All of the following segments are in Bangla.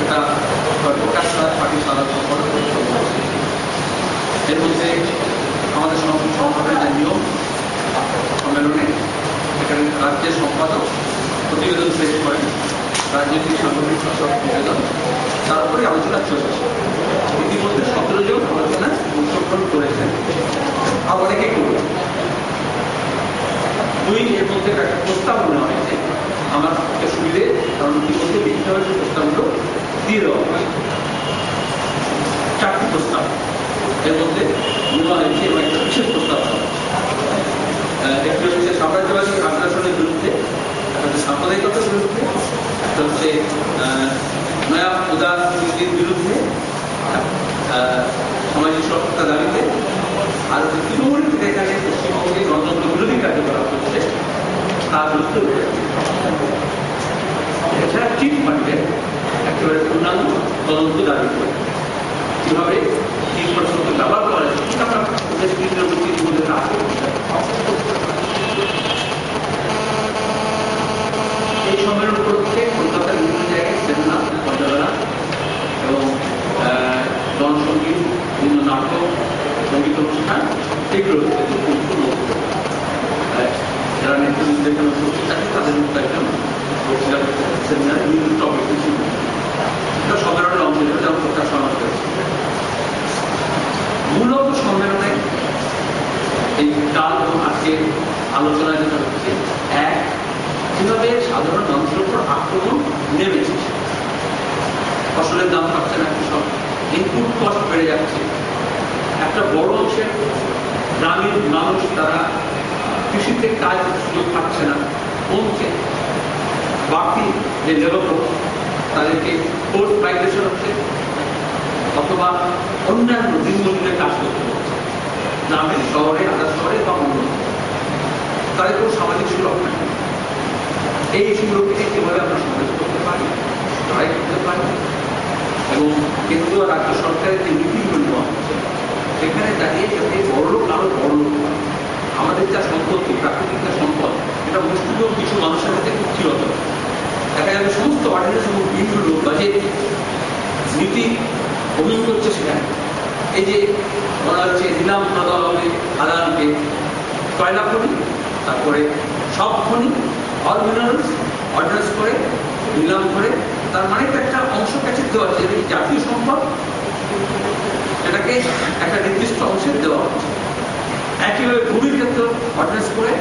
সেটা প্রকাশ পার্টির সাধারণ সম্পাদক। এর মধ্যে আমাদের সংগঠনের যে নিয়ম সম্মেলনে এখানে রাজ্যের সম্পাদক প্রতিবেদন পেশ করেন, রাজনৈতিক সাংগঠনিক শাসক প্রতিবেদন, তারপরে আলোচনা চলছে। ইতিমধ্যে 17 জন আলোচনায় অংশগ্রহণ করেছেন, আর অনেকে করবেন। এর মধ্যে একটা প্রস্তাব মনে হয়েছে আমার পক্ষে সুবিধে, কারণ ইতিমধ্যে লিখিতভাবে সেই প্রস্তাবগুলো দিয়ে দেওয়া হয়। 4টি প্রস্তাব এর মধ্যে নেওয়া হয়েছে এবং একটা বিশেষ প্রস্তাব একটি হচ্ছে সাম্রাজ্যবাদী আগ্রাসনের বিরুদ্ধে, একটা হচ্ছে সাম্প্রদায়িকতার বিরুদ্ধে, একটা হচ্ছে নয়া উদার নীতির বিরুদ্ধে, সামাজিক সততা দাবিতে, আর হচ্ছে তৃণমূল থেকে এখানে পশ্চিমবঙ্গে গণতন্ত্র বিরোধী কার্যকলাপ হচ্ছে তার বিরুদ্ধে। এছাড়া চিট ফান্ডের একেবারে পূর্ণাঙ্গ তদন্ত দাবি করে কিভাবে চিট ফান্ড ব্যবহার করা যায় আমরা এই সম্মেলন উপলক্ষে কলকাতার বিভিন্ন জায়গায় সেমিনার, পর্যালোচনা এবং জনসঙ্গীত, বিভিন্ন নাটক, সঙ্গীত অনুষ্ঠান এগুলো যারা নেতৃত্বের জন্য উপস্থিত থাকে তাদের মধ্যে একজন সেমিনার বিভিন্ন টপিক ছিল। এটা সম্মেলনের অংশ হিসেবে যেমন প্রকাশ করা হয়েছে। মূলত সম্মেলনে এই কাল এবং আজকে আলোচনা যেটা হচ্ছে, এক, কিভাবে সাধারণ মানুষের উপর আক্রমণ নেমেছে, ফসলের দাম পাচ্ছে না, কৃষক ইনপুট কস্ট বেড়ে যাচ্ছে, একটা বড় অংশের গ্রামীণ মানুষ তারা কৃষিতে কাজ সুযোগ পাচ্ছে না, কমছে, বাকি যে লেবার ফোর্স তাদেরকে ফোর্স মাইগ্রেশন হচ্ছে অথবা অন্যান্য দিনমজুরে কাজ করতে হচ্ছে গ্রামের, শহরে, আধা শহরে বা অন্য, তাদের কোনো সামাজিক সুরক্ষা নেই। এই ইস্যুগুলোকে কিভাবে আমরা সমাধান করতে পারি, লড়াই করতে পারি, এবং কেন্দ্রীয় রাজ্য সরকারের যে নীতিগুলো নেওয়া হচ্ছে সেখানে দাঁড়িয়ে যাতে বড়লোক আরো বড়লোক, আমাদের যা সম্পত্তি, প্রাকৃতিক যা সম্পদ, এটা মুষ্টিমেয় কিছু মানুষের হাতে কুক্ষিগত দেখা যাবে। সমস্ত অর্ডিন্যান্স এবং বিলগুলো বাজেট নীতি অভিযোগ করছে সেখানে। এই যে বলা হচ্ছে নিলাম দেওয়া হবে আদালকে কয়লা খনি, তারপরে সব খনি, অল মিনারেলস অর্ডিন্যান্স করে নিলাম করে, তার মানে একটা অংশ কাছে দেওয়া হচ্ছে, যেটা জাতীয় সম্পদ, সেটাকে একটা নির্দিষ্ট অংশে দেওয়া হচ্ছে। একইভাবে ভূমির ক্ষেত্রে অর্ডিন্যান্স করে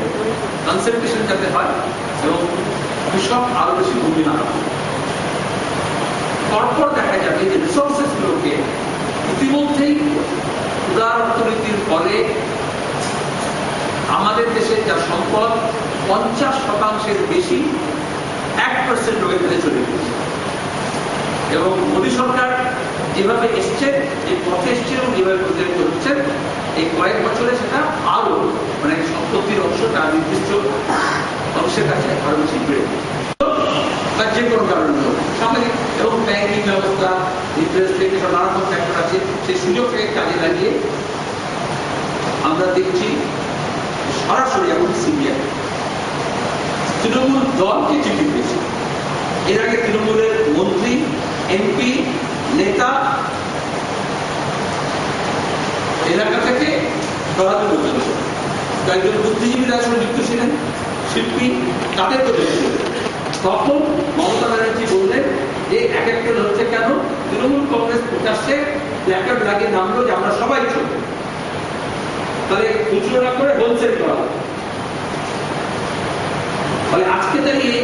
কনসেন্ট্রেশন যাতে হয় এবং কৃষক আরো বেশি ভূমি না হয়। তারপর দেখা যাবে যে রিসোর্সেস গুলোকে ইতিমধ্যেই উদার অর্থনীতির ফলে আমাদের দেশের যা সম্পদ 50% বেশি 1% লোকের কাছে চলে গেছে। এবং মোদী সরকার যেভাবে এসছে, যে পথে এসছে এবং যেভাবে প্রতিনিধিত্ব হচ্ছে, এই কয়েক বছরে সেটা আরো মানে সম্পত্তির অংশটা নির্দিষ্ট অংশের কাছে আরো বেশি বেড়ে বা যে কোনো কারণে সামাজিক এবং ব্যাংকিং ব্যবস্থা, ইন্টারেস্ট রেট, নানা রকম ফ্যাক্টর আছে, সেই সুযোগটাকে কাজে লাগিয়ে আমরা দেখছি সরাসরি এখন সিবিআই তৃণমূল দলকে চিঠি দিয়েছে। এর আগে তৃণমূলের মন্ত্রী, এমপি, নেতা এলাকা থেকে সরাতে বলছিল, কয়েকজন বুদ্ধিজীবী যারা যুক্ত ছিলেন, শিল্পী, তাদের তো দেখছিল। তখন মমতা ব্যানার্জি বললেন যে এক একটা হচ্ছে কেন, তৃণমূল কংগ্রেস প্রকাশ্যে প্ল্যাকার্ড লাগিয়ে নামলো যে আমরা সবাই ছোট, তাহলে খুচরো না করে হোলসেল করা হবে। ফলে আজকে দাঁড়িয়ে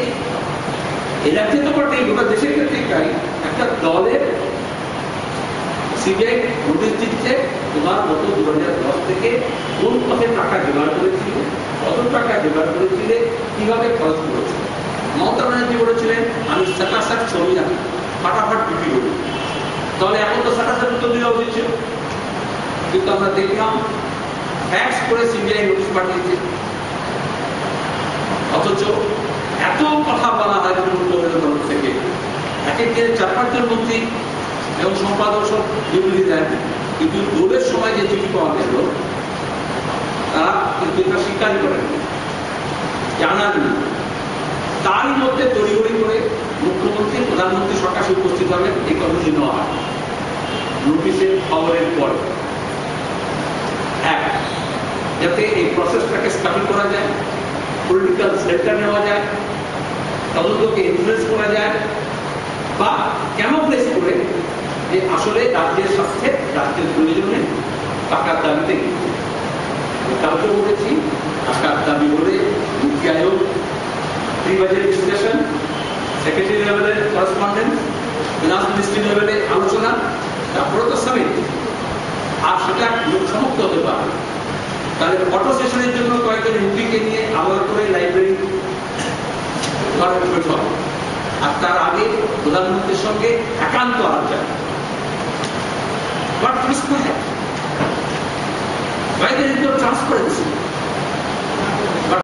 এলাকাতে তো বটেই, গোটা দেশের ক্ষেত্রে তাই একটা দলের সিবিআই নোটিশ দিচ্ছে, তোমার গত 2010 থেকে কোন পথে টাকা জোগাড় করেছিল, কত টাকা জোগাড় করেছিলে, কিভাবে খরচ করেছিল। মমতা ব্যানার্জি বলেছিলেন আমি সাটাসাট ছবি রাখি, ফাটাফাট বিক্রি করি, তাহলে এখন তো সাটাসাট উত্তর দেওয়া উচিত ছিল। কিন্তু আমরা দেখলাম ফ্যাক্স করে সিবিআই নোটিশ পাঠিয়েছে, অথচ এত কথা বলা হয় তৃণমূল তরফ থেকে, এক একদিন 4-5 জন মন্ত্রী এবং সম্পাদক সব বিবৃতি দেন, কিন্তু দলের সময় যে চিঠি পাওয়া গেল তারা কিন্তু এটা স্বীকার করেন, জানান না। তারই মধ্যে তড়িঘড়ি করে মুখ্যমন্ত্রী প্রধানমন্ত্রী সকাশে উপস্থিত হবেন, এই কর্মসূচি নেওয়া হয় নোটিশের খবরের পরে। এক, যাতে এই প্রসেসটাকে স্টাডি করা যায়, পলিটিক্যাল সেক্টর নেওয়া যায়, তদন্তকে ইনফ্লুয়েন্স করা যায়, বা কেন প্লেস করে যে আসলে রাজ্যের স্বার্থে, রাজ্যের প্রয়োজনে টাকার দাবিতে কালকে বলেছি, টাকার দাবি বলে নীতি আয়োগ, প্রি বাজেট ডিসকাশন, সেক্রেটারি লেভেলের করেসপন্ডেন্স, ফিনান্স মিনিস্ট্রি লেভেলে আলোচনা, তারপরে তো সামিট, আর সেটা লোকসমুক্ত হতে পারে। তাহলে অটো সেশনের জন্য কয়েকজন এমপিকে নিয়ে আলাদা করে লাইব্রেরি করার বৈঠক, আর তার আগে প্রধানমন্ত্রীর সঙ্গে একান্ত আলোচনা। What is that? Why there is no transparency?